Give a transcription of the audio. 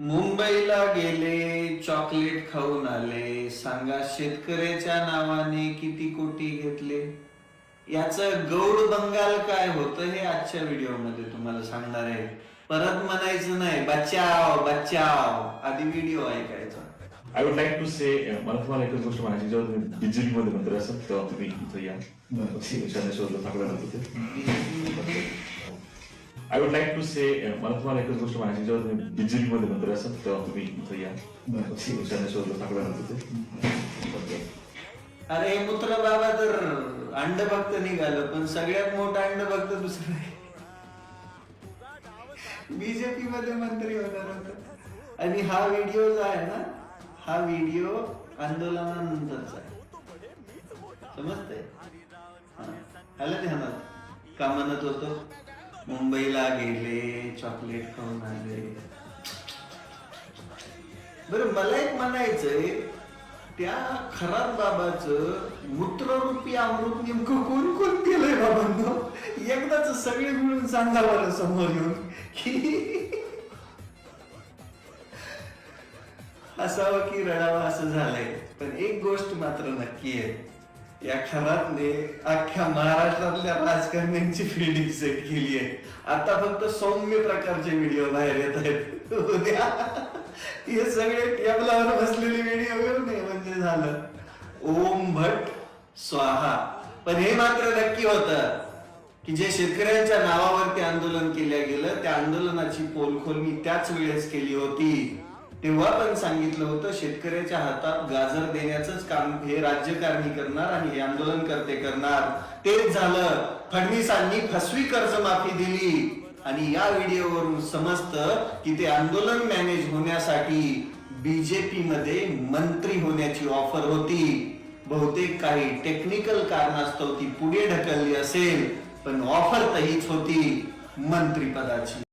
मुंबईला गेले, चॉकलेट खाऊन आले, सांगा शेतकऱ्याच्या नावाने किती कोटी घेतले. याचं गौड बंगाल काय होतं हे आजच्या व्हिडिओ मध्ये तुम्हाला सांगणार आहे. परत म्हणायचं नाही बचाव बचाव, आधी व्हिडिओ ऐकायचा. आय वुड लाईक टू से, मला तुम्हाला एकच गोष्ट म्हणायची, जेव्हा तुम्ही बीजेपी मध्ये मंत्री असाल तेव्हा तुम्ही इथं या शहाणेश्वरला चांगलं होते. आय वुड लाईक टू से, मला तुम्हाला एकच गोष्ट म्हणायची, जेव्हा तुम्ही बीजेपी मध्ये मंत्री असाल तेव्हा तुम्ही इथं या शहाणेश्वरला चांगलं होते. अरे मुत्र बाबा तर अंडभक्त निघालं, पण सगळ्यात मोठा अंडभक्त दुसरं आहे. बीजेपी मध्ये मंत्री होणार होता. आणि हा व्हिडिओ जो आहे ना, हा व्हिडिओ आंदोलनानंतरचा आहे. समजतंय? आलं ध्यानात का म्हणत होतो? मुंबईला गेले, चॉकलेट खाऊन आले. बरं, मला एक म्हणायचंय, त्या खराब बाबाचं मूत्ररूपी अमृत नेमकं कोण कोण केलंय बाबांनो? एकदाच सगळे मिळून सांगा बरं समोर येऊन की हसावं की रडावं असं झालंय. पण एक गोष्ट मात्र नक्की आहे, या खराबने अख्ख्या महाराष्ट्रातल्या राजकारण्यांची फिल्डिंग सेट केली आहे. आता फक्त सौम्य प्रकारचे व्हिडिओ बाहेर येत आहेत. उद्या हे सगळे टेबलावर बसलेले व्हिडिओ घेऊन म्हणजे झालं ओम भट स्वाहा. पण हे मात्र नक्की होतं की जे शेतकऱ्यांच्या नावावरती आंदोलन केलं गेलं, त्या आंदोलनाची पोलखोल मी त्याच वेळेस केली होती. तेव्हा पण सांगितलं होतं, शेतकऱ्याच्या हातात गाजर देण्याचंच काम हे राज्यकारणी करणार आणि हे आंदोलनकर्ते करणार. तेच झालं. फडणवीसांनी फसवी कर्जमाफी दिली आणि या व्हिडिओवरून समजतं की ते आंदोलन मॅनेज होण्यासाठी बीजेपी मध्ये मंत्री होण्याची ऑफर होती. बहुतेक काही टेक्निकल कारणास्तव ती पुढे ढकलली असेल, पण ऑफर तर हीच होती मंत्रिपदाची.